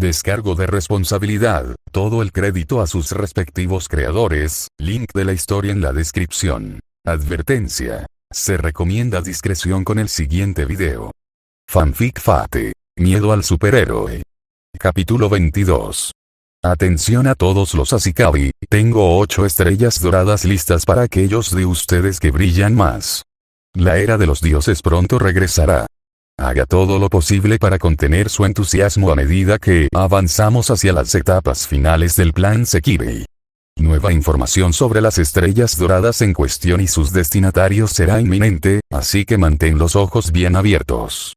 Descargo de responsabilidad, todo el crédito a sus respectivos creadores, link de la historia en la descripción. Advertencia. Se recomienda discreción con el siguiente video. Fanfic Fate. Miedo al superhéroe. Capítulo 22. Atención a todos los Ashikabi, tengo 8 estrellas doradas listas para aquellos de ustedes que brillan más. La era de los dioses pronto regresará. Haga todo lo posible para contener su entusiasmo a medida que avanzamos hacia las etapas finales del plan Sekirei. Nueva información sobre las estrellas doradas en cuestión y sus destinatarios será inminente, así que mantén los ojos bien abiertos.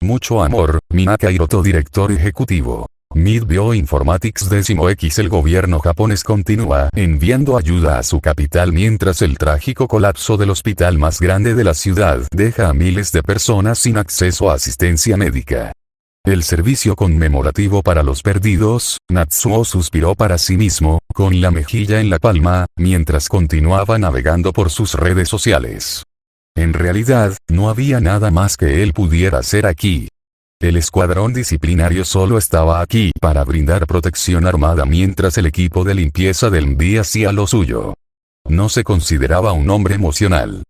Mucho amor, Minaka Hiroto, director ejecutivo. Mid Bioinformatics 10X. El gobierno japonés continúa enviando ayuda a su capital mientras el trágico colapso del hospital más grande de la ciudad deja a miles de personas sin acceso a asistencia médica. El servicio conmemorativo para los perdidos, Natsuo suspiró para sí mismo, con la mejilla en la palma, mientras continuaba navegando por sus redes sociales. En realidad, no había nada más que él pudiera hacer aquí. El escuadrón disciplinario solo estaba aquí para brindar protección armada mientras el equipo de limpieza del MD hacía lo suyo. No se consideraba un hombre emocional.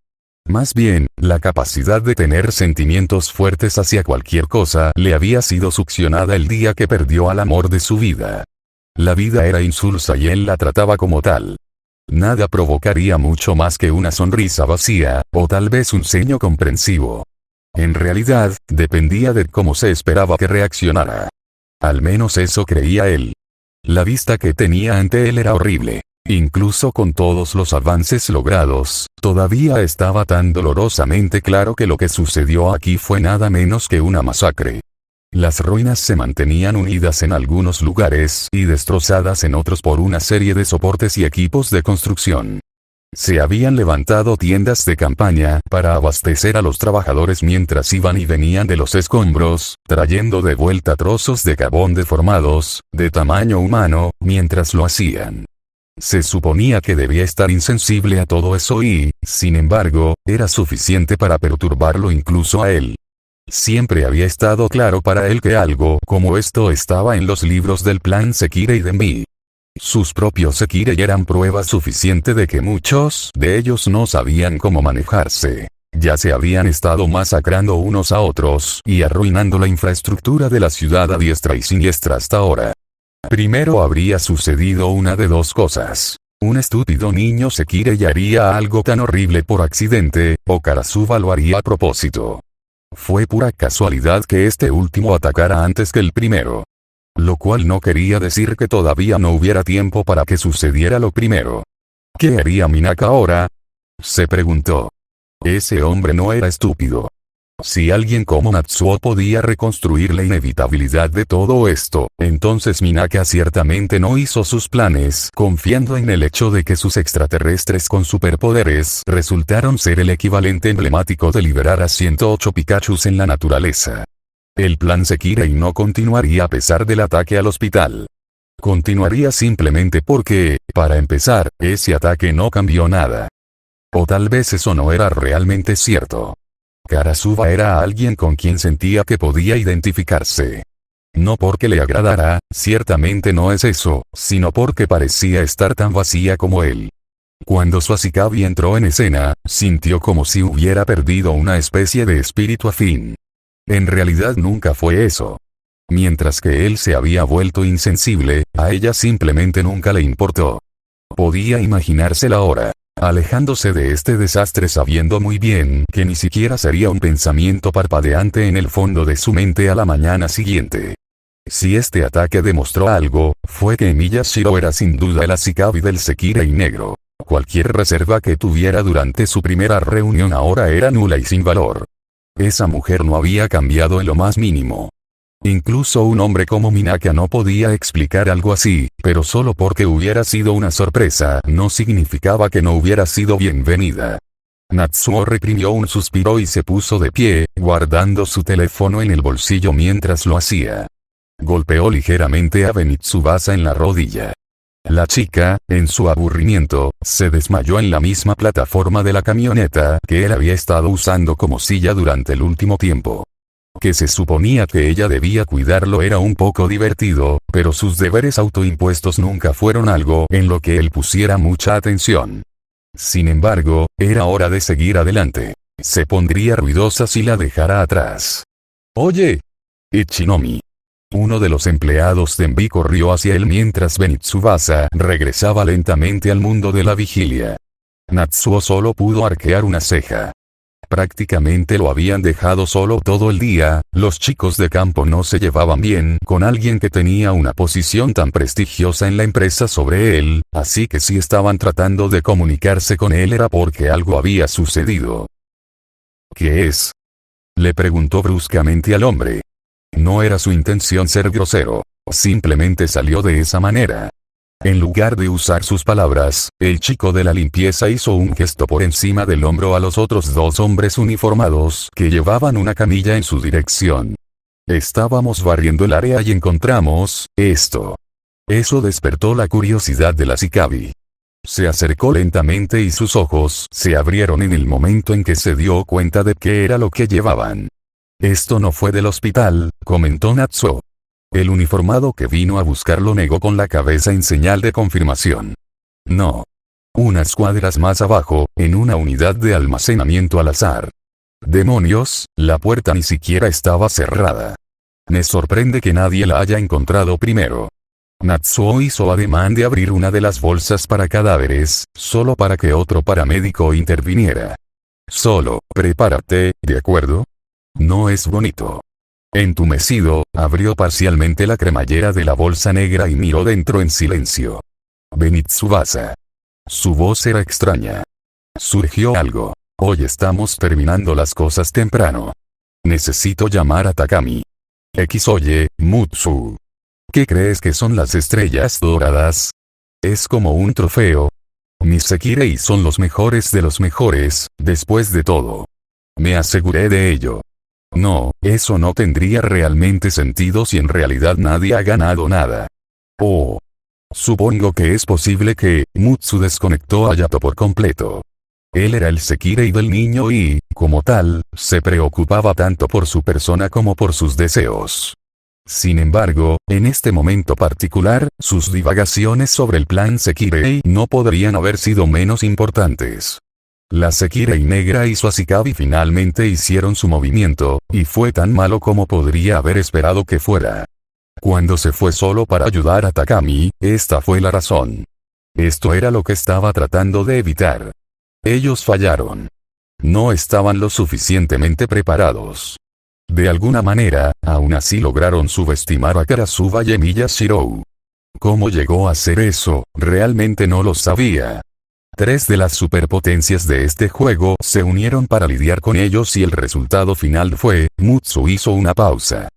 Más bien, la capacidad de tener sentimientos fuertes hacia cualquier cosa le había sido succionada el día que perdió al amor de su vida. La vida era insulsa y él la trataba como tal. Nada provocaría mucho más que una sonrisa vacía, o tal vez un ceño comprensivo. En realidad, dependía de cómo se esperaba que reaccionara. Al menos eso creía él. La vista que tenía ante él era horrible. Incluso con todos los avances logrados, todavía estaba tan dolorosamente claro que lo que sucedió aquí fue nada menos que una masacre. Las ruinas se mantenían unidas en algunos lugares y destrozadas en otros por una serie de soportes y equipos de construcción. Se habían levantado tiendas de campaña para abastecer a los trabajadores mientras iban y venían de los escombros, trayendo de vuelta trozos de carbón deformados, de tamaño humano, mientras lo hacían. Se suponía que debía estar insensible a todo eso y, sin embargo, era suficiente para perturbarlo incluso a él. Siempre había estado claro para él que algo como esto estaba en los libros del plan Sekirei de Mi. Sus propios Sekirei eran prueba suficiente de que muchos de ellos no sabían cómo manejarse. Ya se habían estado masacrando unos a otros y arruinando la infraestructura de la ciudad a diestra y siniestra hasta ahora. Primero habría sucedido una de dos cosas. Un estúpido niño Sekirei haría algo tan horrible por accidente, o Karasuba lo haría a propósito. Fue pura casualidad que este último atacara antes que el primero. Lo cual no quería decir que todavía no hubiera tiempo para que sucediera lo primero. ¿Qué haría Minaka ahora?, se preguntó. Ese hombre no era estúpido. Si alguien como Natsuo podía reconstruir la inevitabilidad de todo esto, entonces Minaka ciertamente no hizo sus planes confiando en el hecho de que sus extraterrestres con superpoderes resultaron ser el equivalente emblemático de liberar a 108 Pikachus en la naturaleza. El plan Sekirei no continuaría a pesar del ataque al hospital. Continuaría simplemente porque, para empezar, ese ataque no cambió nada. O tal vez eso no era realmente cierto. Karasuba era alguien con quien sentía que podía identificarse. No porque le agradara, ciertamente no es eso, sino porque parecía estar tan vacía como él. Cuando su Ashikabi entró en escena, sintió como si hubiera perdido una especie de espíritu afín. En realidad nunca fue eso. Mientras que él se había vuelto insensible, a ella simplemente nunca le importó. Podía imaginársela ahora, alejándose de este desastre sabiendo muy bien que ni siquiera sería un pensamiento parpadeante en el fondo de su mente a la mañana siguiente. Si este ataque demostró algo, fue que Miyashiro era sin duda el Ashikabi del Sekirei negro. Cualquier reserva que tuviera durante su primera reunión ahora era nula y sin valor. Esa mujer no había cambiado en lo más mínimo. Incluso un hombre como Minaka no podía explicar algo así, pero solo porque hubiera sido una sorpresa no significaba que no hubiera sido bienvenida. Natsuo reprimió un suspiro y se puso de pie, guardando su teléfono en el bolsillo mientras lo hacía. Golpeó ligeramente a Benitsubasa en la rodilla. La chica, en su aburrimiento, se desmayó en la misma plataforma de la camioneta que él había estado usando como silla durante el último tiempo. que se suponía que ella debía cuidarlo, era un poco divertido, pero sus deberes autoimpuestos nunca fueron algo en lo que él pusiera mucha atención. Sin embargo, era hora de seguir adelante. Se pondría ruidosa si la dejara atrás. «Oye, Ichinomi». Uno de los empleados de Envy corrió hacia él mientras Benitsubasa regresaba lentamente al mundo de la vigilia. Natsuo solo pudo arquear una ceja. Prácticamente lo habían dejado solo todo el día. Los chicos de campo no se llevaban bien con alguien que tenía una posición tan prestigiosa en la empresa sobre él, así que si estaban tratando de comunicarse con él era porque algo había sucedido. «¿Qué es?», le preguntó bruscamente al hombre. No era su intención ser grosero. Simplemente salió de esa manera. En lugar de usar sus palabras, el chico de la limpieza hizo un gesto por encima del hombro a los otros dos hombres uniformados que llevaban una camilla en su dirección. «Estábamos barriendo el área y encontramos esto». Eso despertó la curiosidad de la Shikabi. Se acercó lentamente y sus ojos se abrieron en el momento en que se dio cuenta de qué era lo que llevaban. «Esto no fue del hospital», comentó Natsuo. El uniformado que vino a buscarlo negó con la cabeza en señal de confirmación. «No. Unas cuadras más abajo, en una unidad de almacenamiento al azar». «Demonios, la puerta ni siquiera estaba cerrada. Me sorprende que nadie la haya encontrado primero». Natsuo hizo ademán de abrir una de las bolsas para cadáveres, solo para que otro paramédico interviniera. «Solo, prepárate, ¿de acuerdo? No es bonito». Entumecido, abrió parcialmente la cremallera de la bolsa negra y miró dentro en silencio. Benitsubasa. Su voz era extraña. Surgió algo. «Hoy estamos terminando las cosas temprano. Necesito llamar a Takami». «Oye, Mutsu. ¿Qué crees que son las estrellas doradas? Es como un trofeo. Mis Sekirei son los mejores de los mejores, después de todo. Me aseguré de ello». «No, eso no tendría realmente sentido si en realidad nadie ha ganado nada». «Oh. Supongo que es posible que...». Mutsu desconectó a Yato por completo. Él era el Sekirei del niño y, como tal, se preocupaba tanto por su persona como por sus deseos. Sin embargo, en este momento particular, sus divagaciones sobre el plan Sekirei no podrían haber sido menos importantes. La Sekirei negra y su Ashikabi finalmente hicieron su movimiento, y fue tan malo como podría haber esperado que fuera. Cuando se fue solo para ayudar a Takami, esta fue la razón. Esto era lo que estaba tratando de evitar. Ellos fallaron. No estaban lo suficientemente preparados. De alguna manera, aún así lograron subestimar a Karasuba y Miyashiro. ¿Cómo llegó a hacer eso? Realmente no lo sabía. Tres de las superpotencias de este juego se unieron para lidiar con ellos y el resultado final fue, Mutsu hizo una pausa.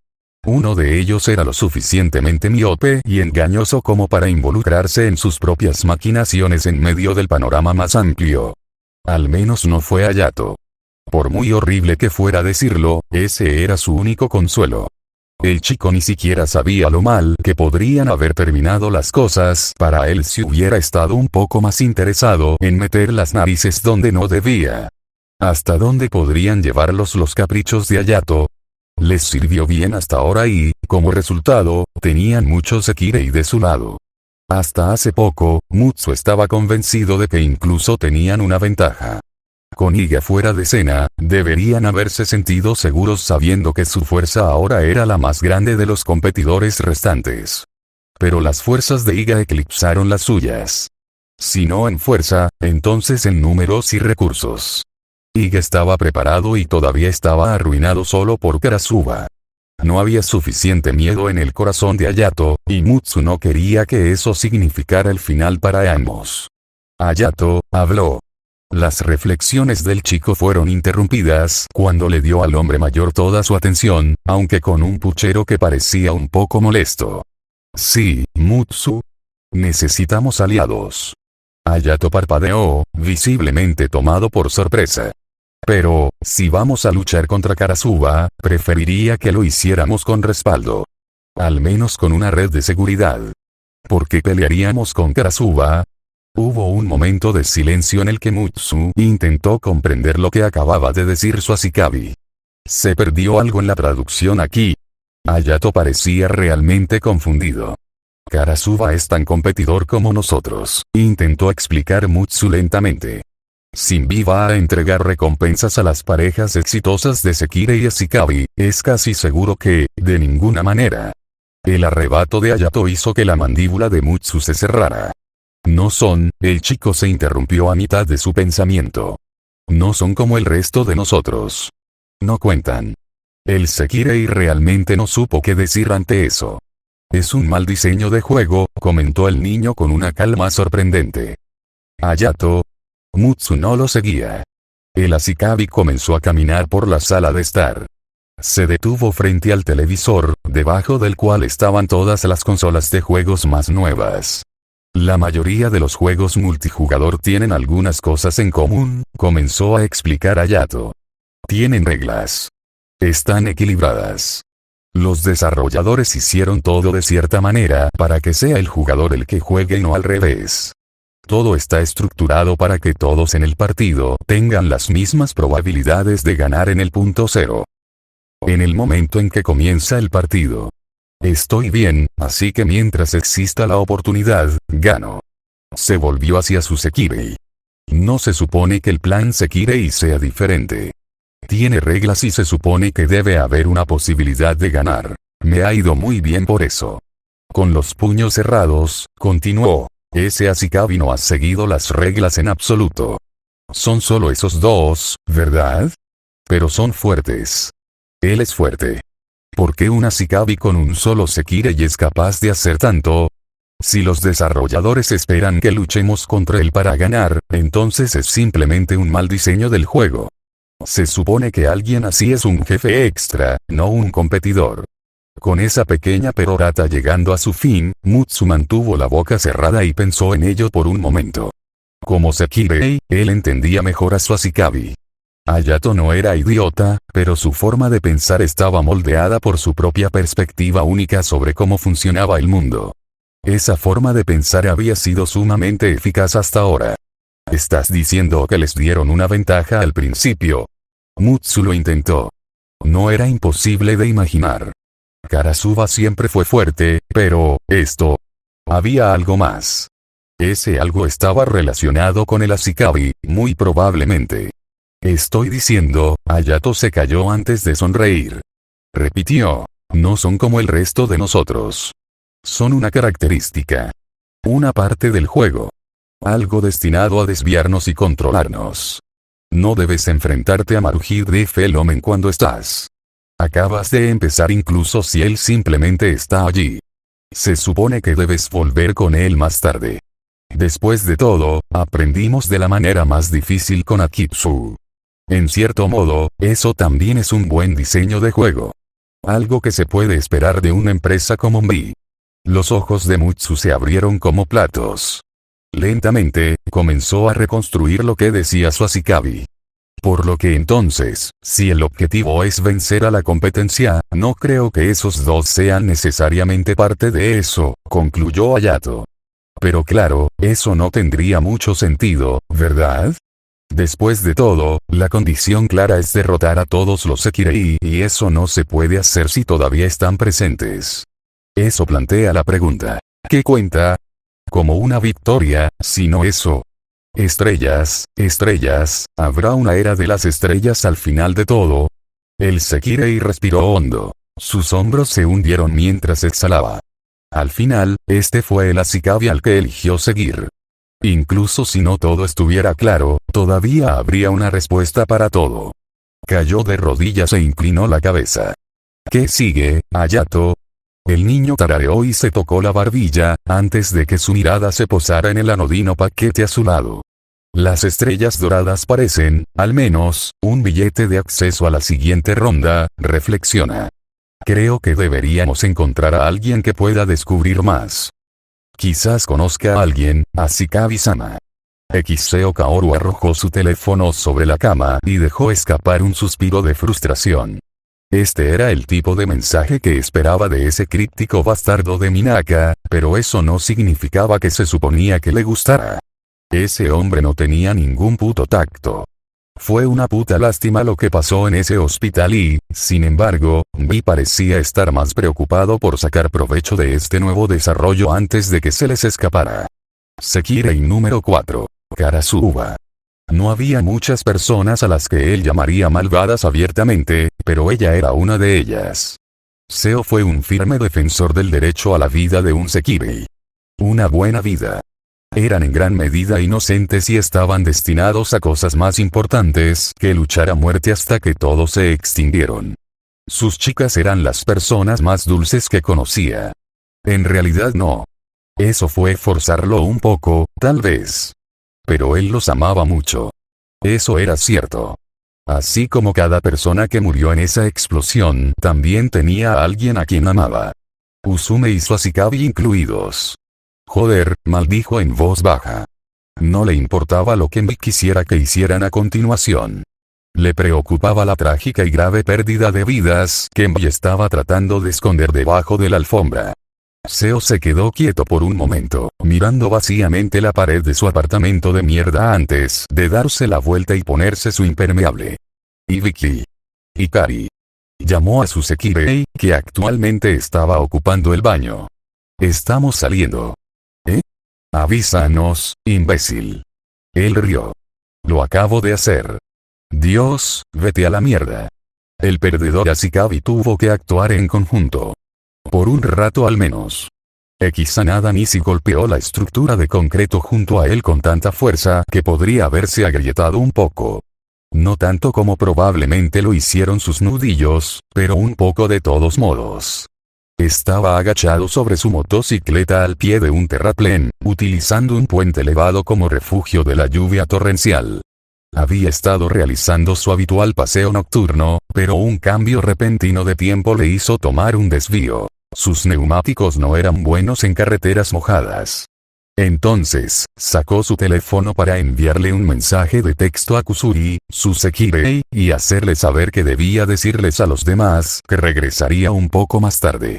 Uno de ellos era lo suficientemente miope y engañoso como para involucrarse en sus propias maquinaciones en medio del panorama más amplio. Al menos no fue Hayato. Por muy horrible que fuera decirlo, ese era su único consuelo. El chico ni siquiera sabía lo mal que podrían haber terminado las cosas para él si hubiera estado un poco más interesado en meter las narices donde no debía. ¿Hasta dónde podrían llevarlos los caprichos de Hayato? Les sirvió bien hasta ahora y, como resultado, tenían muchos Sekirei de su lado. Hasta hace poco, Mutsu estaba convencido de que incluso tenían una ventaja. Con Iga fuera de escena, deberían haberse sentido seguros sabiendo que su fuerza ahora era la más grande de los competidores restantes. Pero las fuerzas de Iga eclipsaron las suyas. Si no en fuerza, entonces en números y recursos. Iga estaba preparado y todavía estaba arruinado solo por Karasuba. No había suficiente miedo en el corazón de Hayato, y Mutsu no quería que eso significara el final para ambos. Hayato habló. Las reflexiones del chico fueron interrumpidas cuando le dio al hombre mayor toda su atención, aunque con un puchero que parecía un poco molesto. «Sí, Mutsu. Necesitamos aliados». Hayato parpadeó, visiblemente tomado por sorpresa. «Pero, si vamos a luchar contra Karasuba, preferiría que lo hiciéramos con respaldo. Al menos con una red de seguridad. ¿Por qué pelearíamos con Karasuba?» Hubo un momento de silencio en el que Mutsu intentó comprender lo que acababa de decir su Ashikabi. ¿Se perdió algo en la traducción aquí? Hayato parecía realmente confundido. Karasuba es tan competidor como nosotros, intentó explicar Mutsu lentamente. Sinbi va a entregar recompensas a las parejas exitosas de Sekire y Ashikabi, es casi seguro que, de ninguna manera. El arrebato de Hayato hizo que la mandíbula de Mutsu se cerrara. No son, el chico se interrumpió a mitad de su pensamiento. No son como el resto de nosotros. No cuentan. El Sekirei realmente no supo qué decir ante eso. Es un mal diseño de juego, comentó el niño con una calma sorprendente. Hayato. Mutsu no lo seguía. El Ashikabi comenzó a caminar por la sala de estar. Se detuvo frente al televisor, debajo del cual estaban todas las consolas de juegos más nuevas. La mayoría de los juegos multijugador tienen algunas cosas en común, comenzó a explicar Hayato. Tienen reglas. Están equilibradas. Los desarrolladores hicieron todo de cierta manera para que sea el jugador el que juegue y no al revés. Todo está estructurado para que todos en el partido tengan las mismas probabilidades de ganar en el punto cero. En el momento en que comienza el partido. Estoy bien, así que mientras exista la oportunidad, gano. Se volvió hacia su Sekirei. No se supone que el plan Sekirei sea diferente. Tiene reglas y se supone que debe haber una posibilidad de ganar. Me ha ido muy bien por eso. Con los puños cerrados, continuó. Ese Ashikabi no ha seguido las reglas en absoluto. Son solo esos dos, ¿verdad? Pero son fuertes. Él es fuerte. ¿Por qué un Ashikabi con un solo Sekirei es capaz de hacer tanto? Si los desarrolladores esperan que luchemos contra él para ganar, entonces es simplemente un mal diseño del juego. Se supone que alguien así es un jefe extra, no un competidor. Con esa pequeña perorata llegando a su fin, Mutsu mantuvo la boca cerrada y pensó en ello por un momento. Como Sekirei, él entendía mejor a su Ashikabi. Hayato no era idiota, pero su forma de pensar estaba moldeada por su propia perspectiva única sobre cómo funcionaba el mundo. Esa forma de pensar había sido sumamente eficaz hasta ahora. ¿Estás diciendo que les dieron una ventaja al principio? Mutsu lo intentó. No era imposible de imaginar. Karasuba siempre fue fuerte, pero, esto. Había algo más. Ese algo estaba relacionado con el Ashikabi, muy probablemente. Estoy diciendo, Hayato se calló antes de sonreír. Repitió. No son como el resto de nosotros. Son una característica. Una parte del juego. Algo destinado a desviarnos y controlarnos. No debes enfrentarte a Marujid de Felomen cuando estás. Acabas de empezar incluso si él simplemente está allí. Se supone que debes volver con él más tarde. Después de todo, aprendimos de la manera más difícil con Akitsu. En cierto modo, eso también es un buen diseño de juego. Algo que se puede esperar de una empresa como MI. Los ojos de Mutsu se abrieron como platos. Lentamente, comenzó a reconstruir lo que decía su Ashikabi. Por lo que entonces, si el objetivo es vencer a la competencia, no creo que esos dos sean necesariamente parte de eso, concluyó Hayato. Pero claro, eso no tendría mucho sentido, ¿verdad? Después de todo, la condición clara es derrotar a todos los Sekirei y eso no se puede hacer si todavía están presentes. Eso plantea la pregunta. ¿Qué cuenta? Como una victoria, si no eso. Estrellas, estrellas, ¿habrá una era de las estrellas al final de todo? El Sekirei respiró hondo. Sus hombros se hundieron mientras exhalaba. Al final, este fue el Ashikabi al que eligió seguir. Incluso si no todo estuviera claro, todavía habría una respuesta para todo. Cayó de rodillas e inclinó la cabeza. ¿Qué sigue, Hayato? El niño tarareó y se tocó la barbilla, antes de que su mirada se posara en el anodino paquete a su lado. Las estrellas doradas parecen, al menos, un billete de acceso a la siguiente ronda, reflexiona. Creo que deberíamos encontrar a alguien que pueda descubrir más. Quizás conozca a alguien, Ashikabi-sama. Xseo Kaoru arrojó su teléfono sobre la cama y dejó escapar un suspiro de frustración. Este era el tipo de mensaje que esperaba de ese críptico bastardo de Minaka, pero eso no significaba que se suponía que le gustara. Ese hombre no tenía ningún puto tacto. Fue una puta lástima lo que pasó en ese hospital y, sin embargo, Vi parecía estar más preocupado por sacar provecho de este nuevo desarrollo antes de que se les escapara. Sekirei número 4. Karasuba. No había muchas personas a las que él llamaría malvadas abiertamente, pero ella era una de ellas. Seo fue un firme defensor del derecho a la vida de un Sekirei. Una buena vida. Eran en gran medida inocentes y estaban destinados a cosas más importantes que luchar a muerte hasta que todos se extinguieron. Sus chicas eran las personas más dulces que conocía. En realidad no. Eso fue forzarlo un poco, tal vez. Pero él los amaba mucho. Eso era cierto. Así como cada persona que murió en esa explosión también tenía a alguien a quien amaba. Usume y Sasikabi incluidos. Joder, maldijo en voz baja. No le importaba lo que Mbi quisiera que hicieran a continuación. Le preocupaba la trágica y grave pérdida de vidas que Mbi estaba tratando de esconder debajo de la alfombra. Seo se quedó quieto por un momento, mirando vacíamente la pared de su apartamento de mierda antes de darse la vuelta y ponerse su impermeable. Ibiki. Ikari. Llamó a su Sekirei, que actualmente estaba ocupando el baño. Estamos saliendo. ¿Eh? Avísanos, imbécil. Él rió. Lo acabo de hacer. Dios, vete a la mierda. El perdedor Asikabi tuvo que actuar en conjunto. Por un rato al menos. Xanada Nisi golpeó la estructura de concreto junto a él con tanta fuerza que podría haberse agrietado un poco. No tanto como probablemente lo hicieron sus nudillos, pero un poco de todos modos. Estaba agachado sobre su motocicleta al pie de un terraplén, utilizando un puente elevado como refugio de la lluvia torrencial. Había estado realizando su habitual paseo nocturno, pero un cambio repentino de tiempo le hizo tomar un desvío. Sus neumáticos no eran buenos en carreteras mojadas. Entonces, sacó su teléfono para enviarle un mensaje de texto a Kusuri, su Sekirei, y hacerle saber que debía decirles a los demás que regresaría un poco más tarde.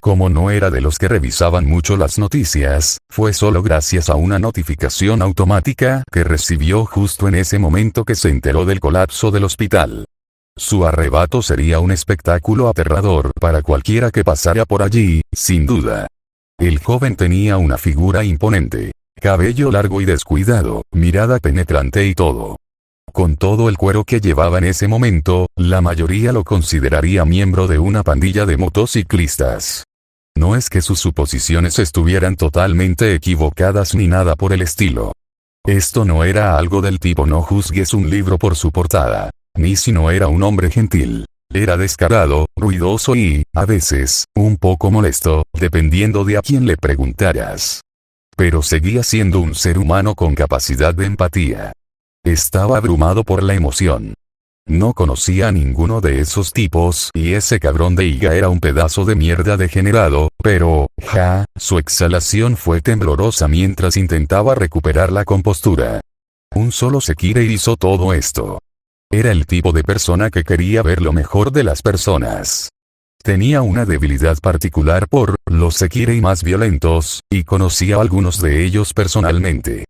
Como no era de los que revisaban mucho las noticias, fue solo gracias a una notificación automática que recibió justo en ese momento que se enteró del colapso del hospital. Su arrebato sería un espectáculo aterrador para cualquiera que pasara por allí, sin duda. El joven tenía una figura imponente, cabello largo y descuidado, mirada penetrante y todo. Con todo el cuero que llevaba en ese momento, la mayoría lo consideraría miembro de una pandilla de motociclistas. No es que sus suposiciones estuvieran totalmente equivocadas ni nada por el estilo. Esto no era algo del tipo no juzgues un libro por su portada. Ni si no era un hombre gentil. Era descarado, ruidoso y, a veces, un poco molesto, dependiendo de a quién le preguntaras. Pero seguía siendo un ser humano con capacidad de empatía. Estaba abrumado por la emoción. No conocía a ninguno de esos tipos y ese cabrón de Iga era un pedazo de mierda degenerado, pero, su exhalación fue temblorosa mientras intentaba recuperar la compostura. Un solo Sekirei hizo todo esto. Era el tipo de persona que quería ver lo mejor de las personas. Tenía una debilidad particular por los Sekirei más violentos, y conocía a algunos de ellos personalmente.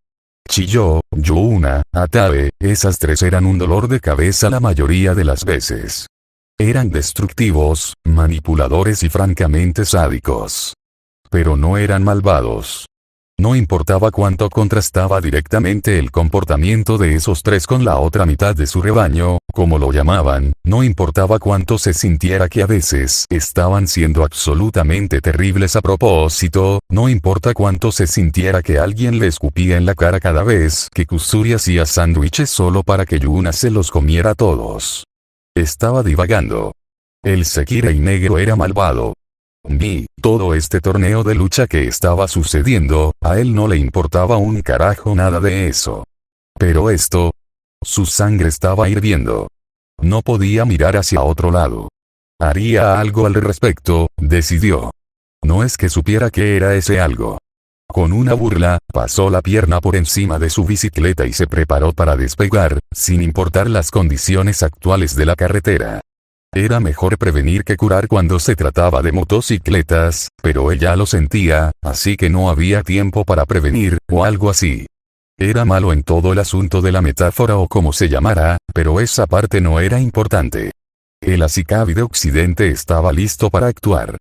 Chiyo, Yuna, Atabe, esas tres eran un dolor de cabeza la mayoría de las veces. Eran destructivos, manipuladores y francamente sádicos. Pero no eran malvados. No importaba cuánto contrastaba directamente el comportamiento de esos tres con la otra mitad de su rebaño, como lo llamaban, no importaba cuánto se sintiera que a veces estaban siendo absolutamente terribles a propósito, no importa cuánto se sintiera que alguien le escupía en la cara cada vez que Kusuri hacía sándwiches solo para que Yuna se los comiera todos. Estaba divagando. El Sekirei negro era malvado. Ni todo este torneo de lucha que estaba sucediendo, a él no le importaba un carajo nada de eso. Pero esto... Su sangre estaba hirviendo. No podía mirar hacia otro lado. Haría algo al respecto, decidió. No es que supiera qué era ese algo. Con una burla, pasó la pierna por encima de su bicicleta y se preparó para despegar, sin importar las condiciones actuales de la carretera. Era mejor prevenir que curar cuando se trataba de motocicletas, pero ella lo sentía, así que no había tiempo para prevenir, o algo así. Era malo en todo el asunto de la metáfora o como se llamara, pero esa parte no era importante. El Ashikabi de Occidente estaba listo para actuar.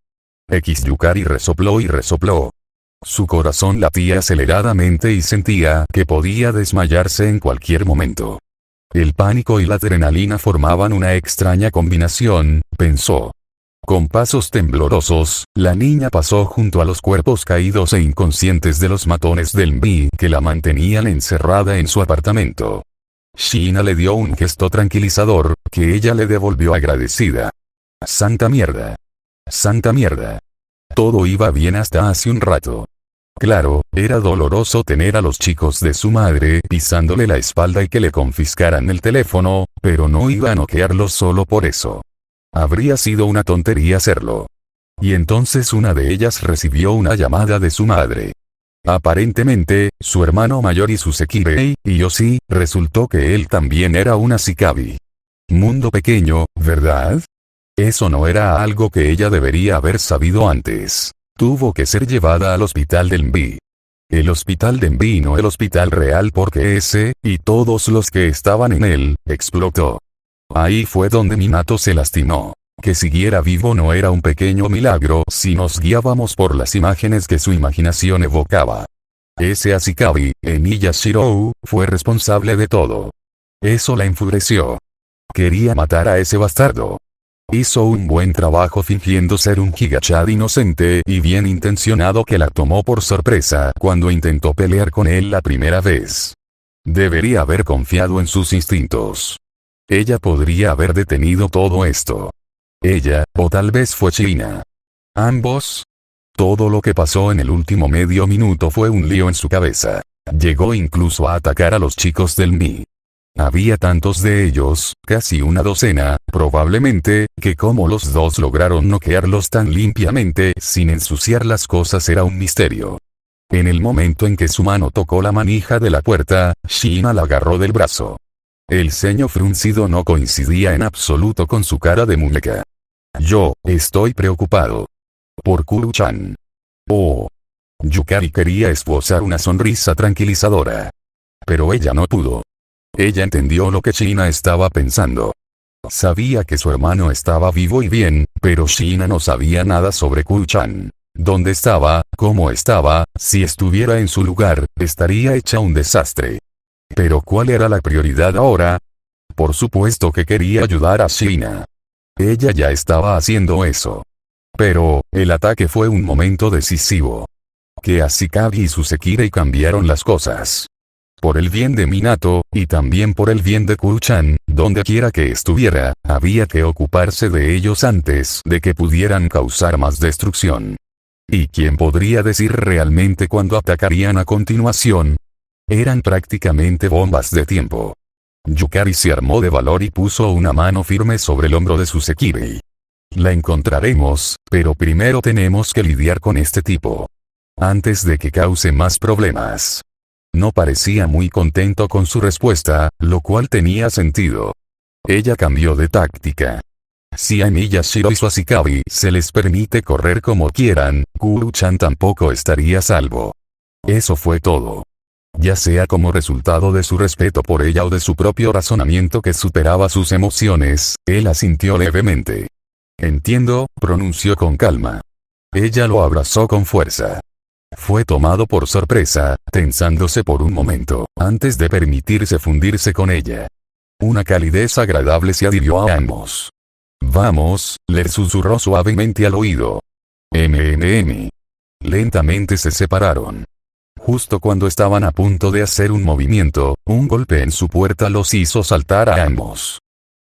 Yukari resopló y resopló. Su corazón latía aceleradamente y sentía que podía desmayarse en cualquier momento. El pánico y la adrenalina formaban una extraña combinación, pensó. Con pasos temblorosos, la niña pasó junto a los cuerpos caídos e inconscientes de los matones del MI que la mantenían encerrada en su apartamento. Shiina le dio un gesto tranquilizador, que ella le devolvió agradecida. Santa mierda. Santa mierda. Todo iba bien hasta hace un rato. Claro, era doloroso tener a los chicos de su madre pisándole la espalda y que le confiscaran el teléfono, pero no iba a noquearlos solo por eso. Habría sido una tontería hacerlo. Y entonces una de ellas recibió una llamada de su madre. Aparentemente, su hermano mayor y su Sekirei, y Yoshi, resultó que él también era un Ashikabi. Mundo pequeño, ¿verdad? Eso no era algo que ella debería haber sabido antes. Tuvo que ser llevada al hospital del MI. El hospital de MI, no el hospital real, porque ese, y todos los que estaban en él, explotó. Ahí fue donde Minato se lastimó. Que siguiera vivo no era un pequeño milagro si nos guiábamos por las imágenes que su imaginación evocaba. Ese Ashikabi, Emiya Shirou, fue responsable de todo. Eso la enfureció. Quería matar a ese bastardo. Hizo un buen trabajo fingiendo ser un Higachad inocente y bien intencionado que la tomó por sorpresa cuando intentó pelear con él la primera vez. Debería haber confiado en sus instintos. Ella podría haber detenido todo esto. Ella, o tal vez fue China. Ambos. Todo lo que pasó en el último medio minuto fue un lío en su cabeza. Llegó incluso a atacar a los chicos del MI. Había tantos de ellos, casi una docena, probablemente, que cómo los dos lograron noquearlos tan limpiamente sin ensuciar las cosas era un misterio. En el momento en que su mano tocó la manija de la puerta, Shiina la agarró del brazo. El ceño fruncido no coincidía en absoluto con su cara de muñeca. Yo, estoy preocupado. Por Kuru-chan. Oh. Yukari quería esbozar una sonrisa tranquilizadora. Pero ella no pudo. Ella entendió lo que Shiina estaba pensando. Sabía que su hermano estaba vivo y bien, pero Shiina no sabía nada sobre Kuru-chan. ¿Dónde estaba? ¿Cómo estaba? Si estuviera en su lugar, estaría hecha un desastre. Pero ¿cuál era la prioridad ahora? Por supuesto que quería ayudar a Shiina. Ella ya estaba haciendo eso. Pero, el ataque fue un momento decisivo. Que Ashikabi y su Sekirei cambiaron las cosas. Por el bien de Minato, y también por el bien de Kuru-chan, donde quiera que estuviera, había que ocuparse de ellos antes de que pudieran causar más destrucción. ¿Y quién podría decir realmente cuándo atacarían a continuación? Eran prácticamente bombas de tiempo. Yukari se armó de valor y puso una mano firme sobre el hombro de su Sekirei. La encontraremos, pero primero tenemos que lidiar con este tipo. Antes de que cause más problemas. No parecía muy contento con su respuesta, lo cual tenía sentido. Ella cambió de táctica. Si a Emiya Shirou y su Ashikabi se les permite correr como quieran, Kuru-chan tampoco estaría a salvo. Eso fue todo. Ya sea como resultado de su respeto por ella o de su propio razonamiento que superaba sus emociones, él asintió levemente. Entiendo, pronunció con calma. Ella lo abrazó con fuerza. Fue tomado por sorpresa, tensándose por un momento, antes de permitirse fundirse con ella. Una calidez agradable se adhirió a ambos. Vamos, le susurró suavemente al oído. Lentamente se separaron. Justo cuando estaban a punto de hacer un movimiento, un golpe en su puerta los hizo saltar a ambos.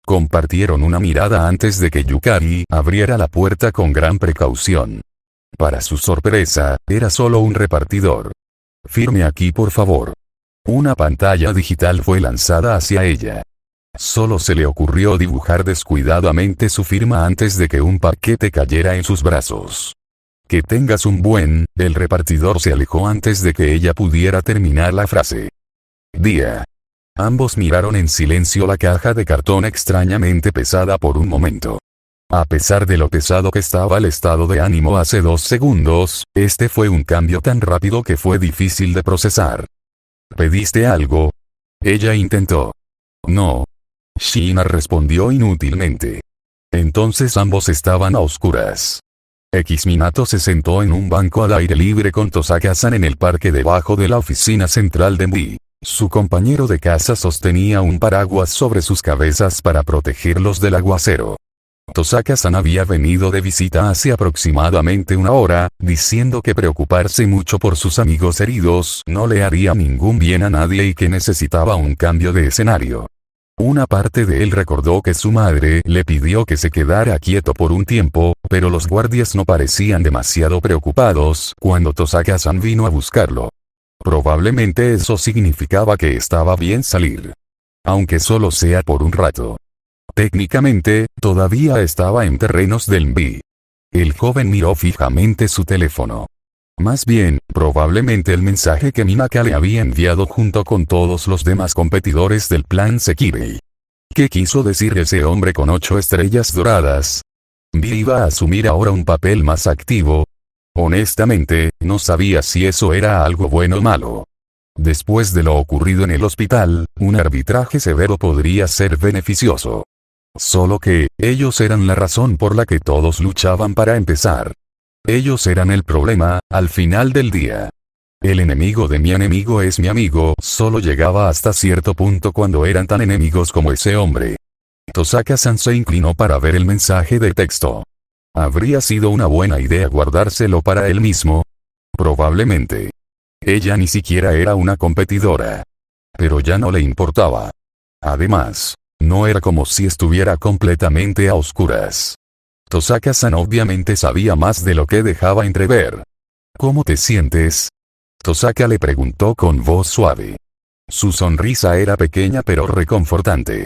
Compartieron una mirada antes de que Yukari abriera la puerta con gran precaución. Para su sorpresa, era solo un repartidor. Firme aquí por favor. Una pantalla digital fue lanzada hacia ella. Solo se le ocurrió dibujar descuidadamente su firma antes de que un paquete cayera en sus brazos. Que tengas un buen, el repartidor se alejó antes de que ella pudiera terminar la frase. Día. Ambos miraron en silencio la caja de cartón extrañamente pesada por un momento. A pesar de lo pesado que estaba el estado de ánimo hace 2 segundos, este fue un cambio tan rápido que fue difícil de procesar. ¿Pediste algo? Ella intentó. No. Shiina respondió inútilmente. Entonces ambos estaban a oscuras. Minato se sentó en un banco al aire libre con Tosaka-san en el parque debajo de la oficina central de Mii. Su compañero de casa sostenía un paraguas sobre sus cabezas para protegerlos del aguacero. Tosaka-san había venido de visita hace aproximadamente una hora, diciendo que preocuparse mucho por sus amigos heridos no le haría ningún bien a nadie y que necesitaba un cambio de escenario. Una parte de él recordó que su madre le pidió que se quedara quieto por un tiempo, pero los guardias no parecían demasiado preocupados cuando Tosaka-san vino a buscarlo. Probablemente eso significaba que estaba bien salir. Aunque solo sea por un rato. Técnicamente, todavía estaba en terrenos del Mbi. El joven miró fijamente su teléfono. Más bien, probablemente el mensaje que Minaka le había enviado junto con todos los demás competidores del plan Sekirei. ¿Qué quiso decir ese hombre con 8 estrellas doradas? Mbi iba a asumir ahora un papel más activo. Honestamente, no sabía si eso era algo bueno o malo. Después de lo ocurrido en el hospital, un arbitraje severo podría ser beneficioso. Solo que, ellos eran la razón por la que todos luchaban para empezar. Ellos eran el problema, al final del día. El enemigo de mi enemigo es mi amigo, solo llegaba hasta cierto punto cuando eran tan enemigos como ese hombre. Tosaka-san se inclinó para ver el mensaje de texto. ¿Habría sido una buena idea guardárselo para él mismo? Probablemente. Ella ni siquiera era una competidora. Pero ya no le importaba. Además, no era como si estuviera completamente a oscuras. Tosaka-san obviamente sabía más de lo que dejaba entrever. ¿Cómo te sientes? Tosaka le preguntó con voz suave. Su sonrisa era pequeña pero reconfortante.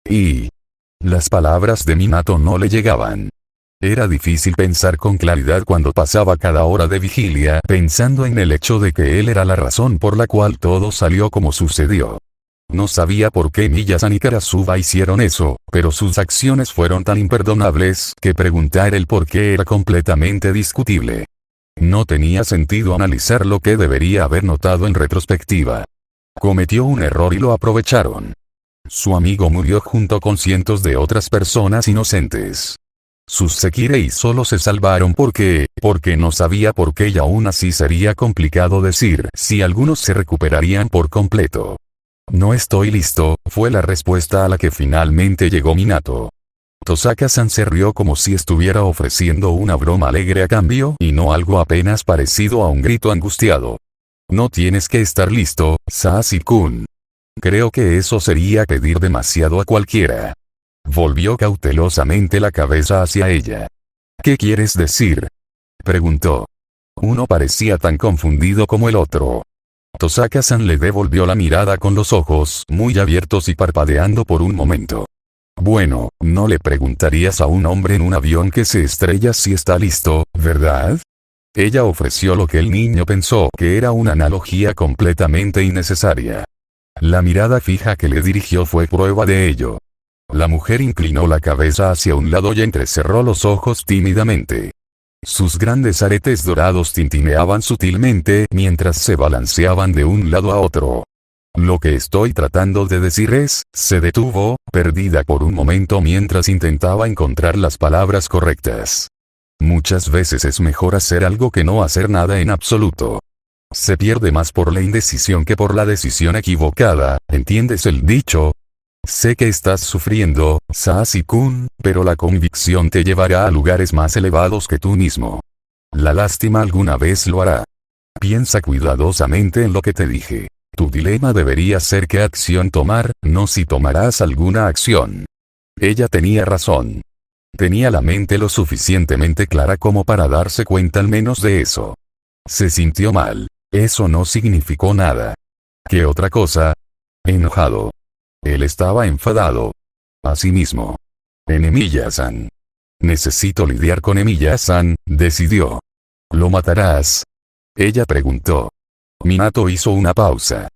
Y las palabras de Minato no le llegaban. Era difícil pensar con claridad cuando pasaba cada hora de vigilia pensando en el hecho de que él era la razón por la cual todo salió como sucedió. No sabía por qué Miya-san y Karasuba hicieron eso, pero sus acciones fueron tan imperdonables que preguntar el por qué era completamente discutible. No tenía sentido analizar lo que debería haber notado en retrospectiva. Cometió un error y lo aprovecharon. Su amigo murió junto con cientos de otras personas inocentes. Sus Sekirei solo se salvaron porque no sabía por qué y aún así sería complicado decir si algunos se recuperarían por completo. No estoy listo, fue la respuesta a la que finalmente llegó Minato. Tosaka-san se rió como si estuviera ofreciendo una broma alegre a cambio y no algo apenas parecido a un grito angustiado. No tienes que estar listo, Sasaki-kun. Creo que eso sería pedir demasiado a cualquiera. Volvió cautelosamente la cabeza hacia ella. ¿Qué quieres decir? Preguntó. Uno parecía tan confundido como el otro. Tosaka-san le devolvió la mirada con los ojos muy abiertos y parpadeando por un momento. Bueno, no le preguntarías a un hombre en un avión que se estrella si está listo, ¿verdad? Ella ofreció lo que el niño pensó que era una analogía completamente innecesaria. La mirada fija que le dirigió fue prueba de ello. La mujer inclinó la cabeza hacia un lado y entrecerró los ojos tímidamente. Sus grandes aretes dorados tintineaban sutilmente mientras se balanceaban de un lado a otro. Lo que estoy tratando de decir es, se detuvo, perdida por un momento mientras intentaba encontrar las palabras correctas. Muchas veces es mejor hacer algo que no hacer nada en absoluto. Se pierde más por la indecisión que por la decisión equivocada, ¿entiendes el dicho? Sé que estás sufriendo, Sasaki-kun, pero la convicción te llevará a lugares más elevados que tú mismo. La lástima alguna vez lo hará. Piensa cuidadosamente en lo que te dije. Tu dilema debería ser qué acción tomar, no si tomarás alguna acción. Ella tenía razón. Tenía la mente lo suficientemente clara como para darse cuenta al menos de eso. Se sintió mal. Eso no significó nada. ¿Qué otra cosa? Enojado. Él estaba enfadado. Asimismo. En Emiya-san. Necesito lidiar con Emiya-san, decidió. ¿Lo matarás? Ella preguntó. Minato hizo una pausa.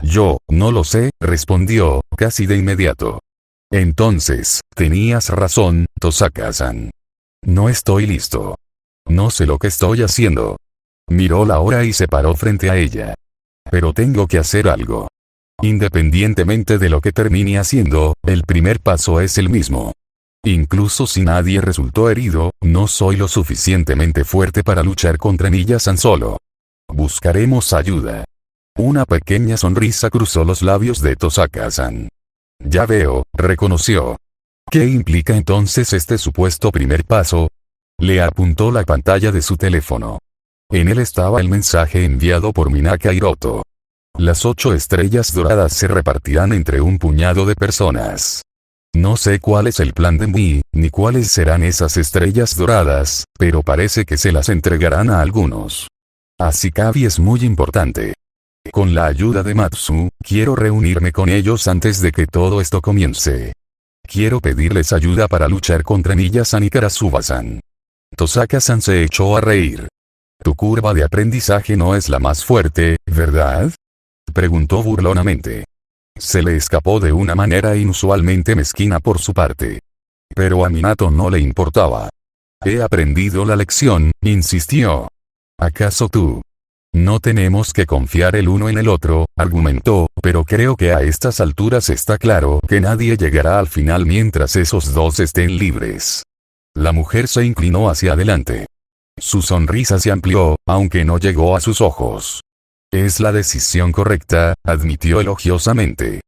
Yo, no lo sé, respondió, casi de inmediato. Entonces, tenías razón, Tosaka-san. No estoy listo. No sé lo que estoy haciendo. Miró la hora y se paró frente a ella. Pero tengo que hacer algo. Independientemente de lo que termine haciendo, el primer paso es el mismo. Incluso si nadie resultó herido, no soy lo suficientemente fuerte para luchar contra Miya-san solo. Buscaremos ayuda. Una pequeña sonrisa cruzó los labios de Tosaka-san. Ya veo, reconoció. ¿Qué implica entonces este supuesto primer paso? Le apuntó la pantalla de su teléfono. En él estaba el mensaje enviado por Minaka Hiroto. Las 8 estrellas doradas se repartirán entre un puñado de personas. No sé cuál es el plan de mí, ni cuáles serán esas estrellas doradas, pero parece que se las entregarán a algunos. Ashikabi es muy importante. Con la ayuda de Matsu, quiero reunirme con ellos antes de que todo esto comience. Quiero pedirles ayuda para luchar contra Miya-san y Karasuba-san. Tosaka-san se echó a reír. Tu curva de aprendizaje no es la más fuerte, ¿verdad? Preguntó burlonamente. Se le escapó de una manera inusualmente mezquina por su parte. Pero a Minato no le importaba. He aprendido la lección, insistió. ¿Acaso tú? No tenemos que confiar el uno en el otro, argumentó, pero creo que a estas alturas está claro que nadie llegará al final mientras esos dos estén libres. La mujer se inclinó hacia adelante. Su sonrisa se amplió, aunque no llegó a sus ojos. Es la decisión correcta, admitió elogiosamente.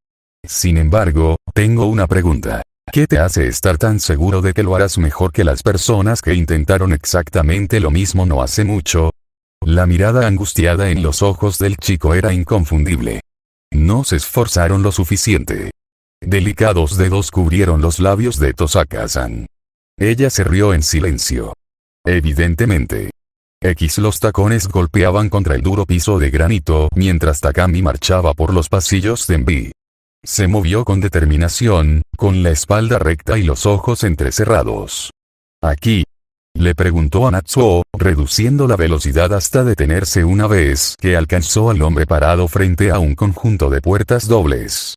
Sin embargo, tengo una pregunta. ¿Qué te hace estar tan seguro de que lo harás mejor que las personas que intentaron exactamente lo mismo no hace mucho? La mirada angustiada en los ojos del chico era inconfundible. No se esforzaron lo suficiente. Delicados dedos cubrieron los labios de Tosaka-san. Ella se rió en silencio. Evidentemente. Los tacones golpeaban contra el duro piso de granito mientras Takami marchaba por los pasillos de Envy. Se movió con determinación, con la espalda recta y los ojos entrecerrados. ¿Aquí? Le preguntó a Natsuo, reduciendo la velocidad hasta detenerse una vez que alcanzó al hombre parado frente a un conjunto de puertas dobles.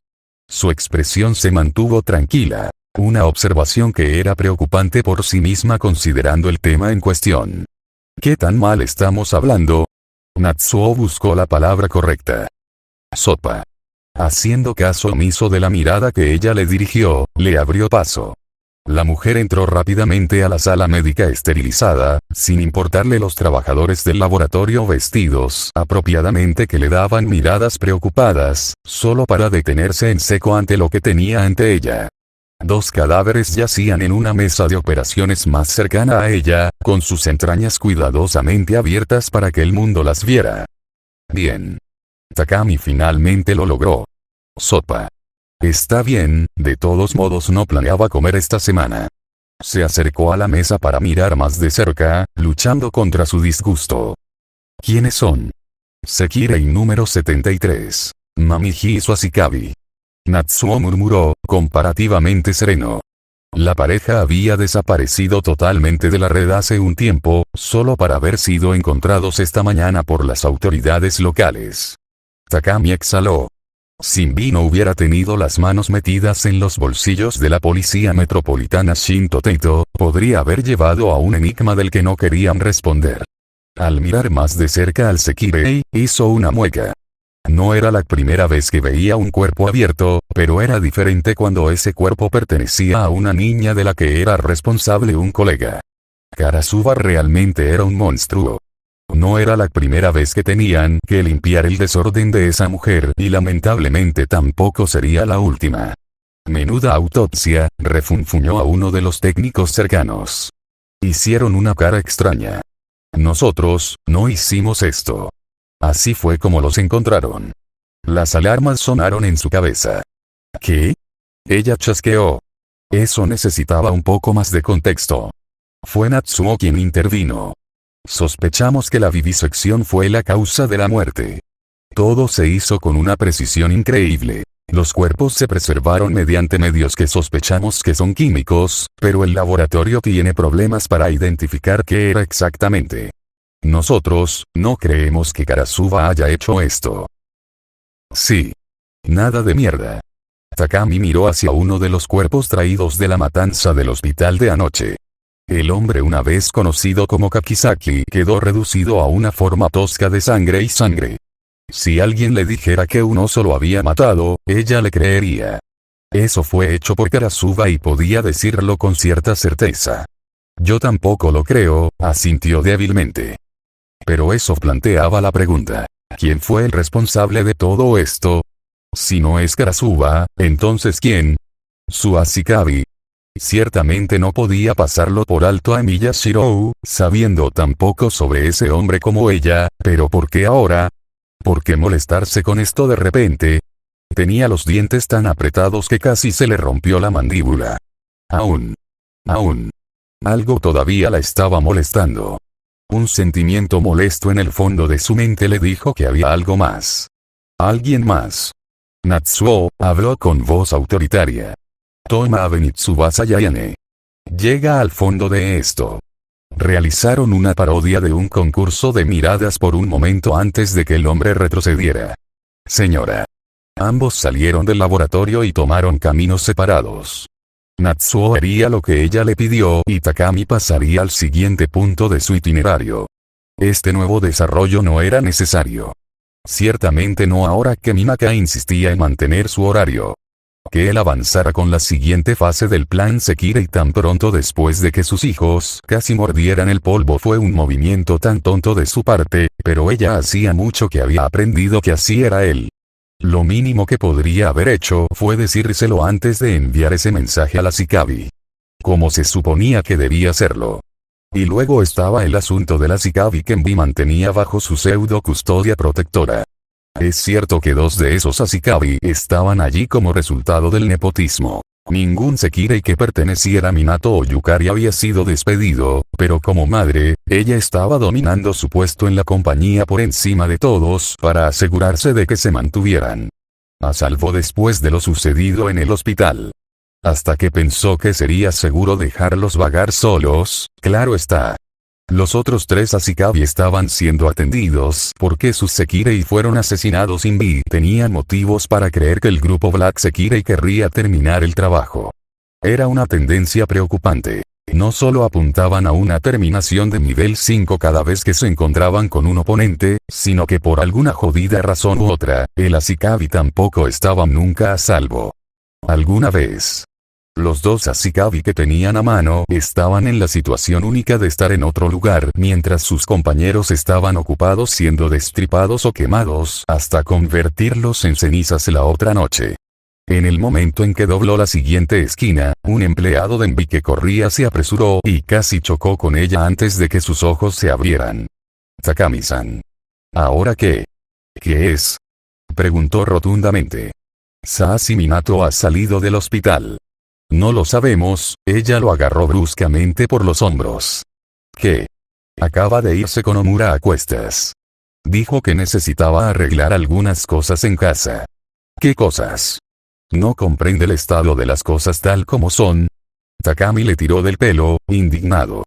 Su expresión se mantuvo tranquila, una observación que era preocupante por sí misma considerando el tema en cuestión. ¿Qué tan mal estamos hablando? Natsuo buscó la palabra correcta. Sopa. Haciendo caso omiso de la mirada que ella le dirigió, le abrió paso. La mujer entró rápidamente a la sala médica esterilizada, sin importarle los trabajadores del laboratorio vestidos apropiadamente que le daban miradas preocupadas, solo para detenerse en seco ante lo que tenía ante ella. 2 cadáveres yacían en una mesa de operaciones más cercana a ella, con sus entrañas cuidadosamente abiertas para que el mundo las viera. Bien. Takami finalmente lo logró. Sopa. Está bien, de todos modos no planeaba comer esta semana. Se acercó a la mesa para mirar más de cerca, luchando contra su disgusto. ¿Quiénes son? Sekirei número 73. Mamihiso Ashikabi. Natsuo murmuró, comparativamente sereno. La pareja había desaparecido totalmente de la red hace un tiempo, solo para haber sido encontrados esta mañana por las autoridades locales. Takami exhaló. Si B no hubiera tenido las manos metidas en los bolsillos de la policía metropolitana Shinto Teito, podría haber llevado a un enigma del que no querían responder. Al mirar más de cerca al Sekirei, hizo una mueca. No era la primera vez que veía un cuerpo abierto, pero era diferente cuando ese cuerpo pertenecía a una niña de la que era responsable un colega. Karasuba realmente era un monstruo. No era la primera vez que tenían que limpiar el desorden de esa mujer y lamentablemente tampoco sería la última. Menuda autopsia, refunfuñó a uno de los técnicos cercanos. Hicieron una cara extraña. Nosotros, no hicimos esto. Así fue como los encontraron. Las alarmas sonaron en su cabeza. ¿Qué? Ella chasqueó. Eso necesitaba un poco más de contexto. Fue Natsuo quien intervino. Sospechamos que la vivisección fue la causa de la muerte. Todo se hizo con una precisión increíble. Los cuerpos se preservaron mediante medios que sospechamos que son químicos, pero el laboratorio tiene problemas para identificar qué era exactamente. Nosotros, no creemos que Karasuba haya hecho esto. Sí. Nada de mierda. Takami miró hacia uno de los cuerpos traídos de la matanza del hospital de anoche. El hombre una vez conocido como Kakizaki quedó reducido a una forma tosca de sangre y sangre. Si alguien le dijera que un oso lo había matado, ella le creería. Eso fue hecho por Karasuba y podía decirlo con cierta certeza. Yo tampoco lo creo, asintió débilmente. Pero eso planteaba la pregunta. ¿Quién fue el responsable de todo esto? Si no es Karasuba, entonces ¿quién? Su Ashikabi. Ciertamente no podía pasarlo por alto a Miyashiro, sabiendo tan poco sobre ese hombre como ella, pero ¿por qué ahora? ¿Por qué molestarse con esto de repente? Tenía los dientes tan apretados que casi se le rompió la mandíbula. Aún. Algo todavía la estaba molestando. Un sentimiento molesto en el fondo de su mente le dijo que había algo más. Alguien más. Natsuo habló con voz autoritaria. Toma a Benitsubasa Yayane. Llega al fondo de esto. Realizaron una parodia de un concurso de miradas por un momento antes de que el hombre retrocediera. Señora. Ambos salieron del laboratorio y tomaron caminos separados. Natsuo haría lo que ella le pidió y Takami pasaría al siguiente punto de su itinerario. Este nuevo desarrollo no era necesario. Ciertamente no ahora que Minaka insistía en mantener su horario. Que él avanzara con la siguiente fase del plan Sekirei tan pronto después de que sus hijos casi mordieran el polvo fue un movimiento tan tonto de su parte, pero ella hacía mucho que había aprendido que así era él. Lo mínimo que podría haber hecho fue decírselo antes de enviar ese mensaje a la Ashikabi. Como se suponía que debía hacerlo. Y luego estaba el asunto de la Ashikabi que Envi mantenía bajo su pseudo custodia protectora. Es cierto que dos de esos Ashikabi estaban allí como resultado del nepotismo. Ningún Sekirei que perteneciera a Minato o Yukari había sido despedido, pero como madre, ella estaba dominando su puesto en la compañía por encima de todos para asegurarse de que se mantuvieran a salvo después de lo sucedido en el hospital. Hasta que pensó que sería seguro dejarlos vagar solos, claro está. Los otros tres Ashikabi estaban siendo atendidos porque sus Sekirei fueron asesinados y Envi tenía motivos para creer que el grupo Black Sekirei querría terminar el trabajo. Era una tendencia preocupante. No solo apuntaban a una terminación de nivel 5 cada vez que se encontraban con un oponente, sino que por alguna jodida razón u otra, el Ashikabi tampoco estaba nunca a salvo. ¿Alguna vez? Los dos Ashikabi que tenían a mano estaban en la situación única de estar en otro lugar mientras sus compañeros estaban ocupados siendo destripados o quemados hasta convertirlos en cenizas la otra noche. En el momento en que dobló la siguiente esquina, un empleado de Envi que corría se apresuró y casi chocó con ella antes de que sus ojos se abrieran. Takami-san. ¿Ahora qué? ¿Qué es? Preguntó rotundamente. Saashi Minato ha salido del hospital. No lo sabemos, ella lo agarró bruscamente por los hombros. ¿Qué? Acaba de irse con Omura a cuestas. Dijo que necesitaba arreglar algunas cosas en casa. ¿Qué cosas? ¿No comprende el estado de las cosas tal como son? Takami le tiró del pelo, indignado.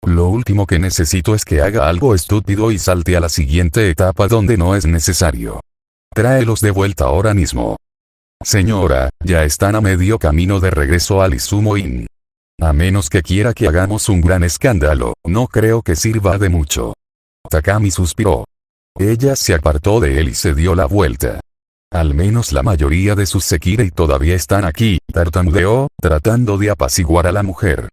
Lo último que necesito es que haga algo estúpido y salte a la siguiente etapa donde no es necesario. Tráelos de vuelta ahora mismo. Señora, ya están a medio camino de regreso al Izumo Inn. A menos que quiera que hagamos un gran escándalo, no creo que sirva de mucho. Takami suspiró. Ella se apartó de él y se dio la vuelta. Al menos la mayoría de sus Sekirei todavía están aquí, tartamudeó, tratando de apaciguar a la mujer.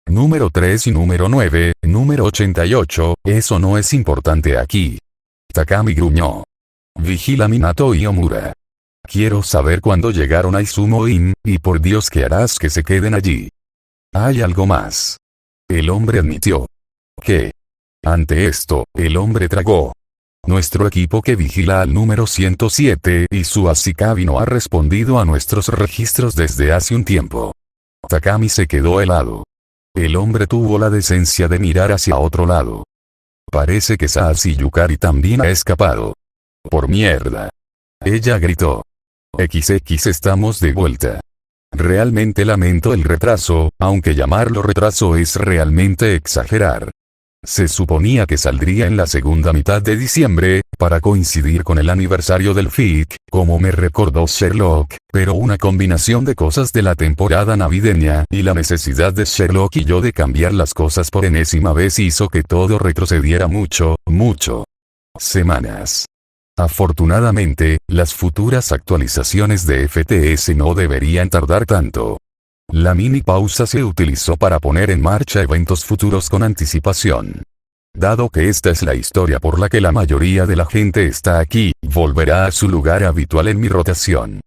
Número 3 y número 9, número 88, eso no es importante aquí. Takami gruñó. Vigila Minato y Omura. Quiero saber cuándo llegaron a Izumo Inn, y por Dios que harás que se queden allí. Hay algo más. El hombre admitió. ¿Qué? Ante esto, el hombre tragó. Nuestro equipo que vigila al número 107 y su Ashikabi no ha respondido a nuestros registros desde hace un tiempo. Takami se quedó helado. El hombre tuvo la decencia de mirar hacia otro lado. Parece que Saashi Yukari también ha escapado. Por mierda. Ella gritó. XX estamos de vuelta. Realmente lamento el retraso, aunque llamarlo retraso es realmente exagerar. Se suponía que saldría en la segunda mitad de diciembre, para coincidir con el aniversario del FIC, como me recordó Sherlock, pero una combinación de cosas de la temporada navideña y la necesidad de Sherlock y yo de cambiar las cosas por enésima vez hizo que todo retrocediera mucho. Semanas. Afortunadamente, las futuras actualizaciones de FTS no deberían tardar tanto. La mini pausa se utilizó para poner en marcha eventos futuros con anticipación. Dado que esta es la historia por la que la mayoría de la gente está aquí, volverá a su lugar habitual en mi rotación.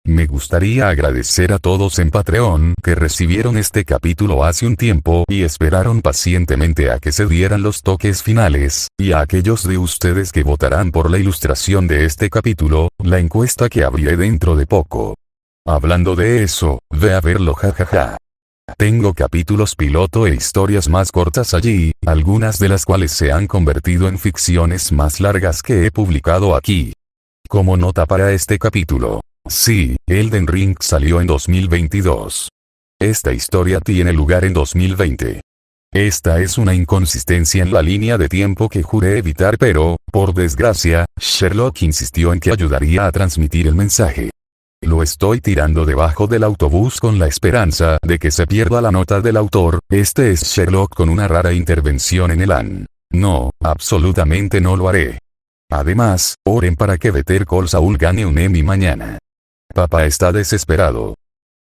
Me gustaría agradecer a todos en Patreon que recibieron este capítulo hace un tiempo y esperaron pacientemente a que se dieran los toques finales, y a aquellos de ustedes que votarán por la ilustración de este capítulo, la encuesta que abriré dentro de poco. Hablando de eso, ve a verlo jajaja. Tengo capítulos piloto e historias más cortas allí, algunas de las cuales se han convertido en ficciones más largas que he publicado aquí. Como nota para este capítulo. Sí, Elden Ring salió en 2022. Esta historia tiene lugar en 2020. Esta es una inconsistencia en la línea de tiempo que juré evitar, pero, por desgracia, Sherlock insistió en que ayudaría a transmitir el mensaje. Lo estoy tirando debajo del autobús con la esperanza de que se pierda la nota del autor. Este es Sherlock con una rara intervención en el AN. No, absolutamente no lo haré. Además, oren para que Better Call Saul gane un Emmy mañana. Papá está desesperado.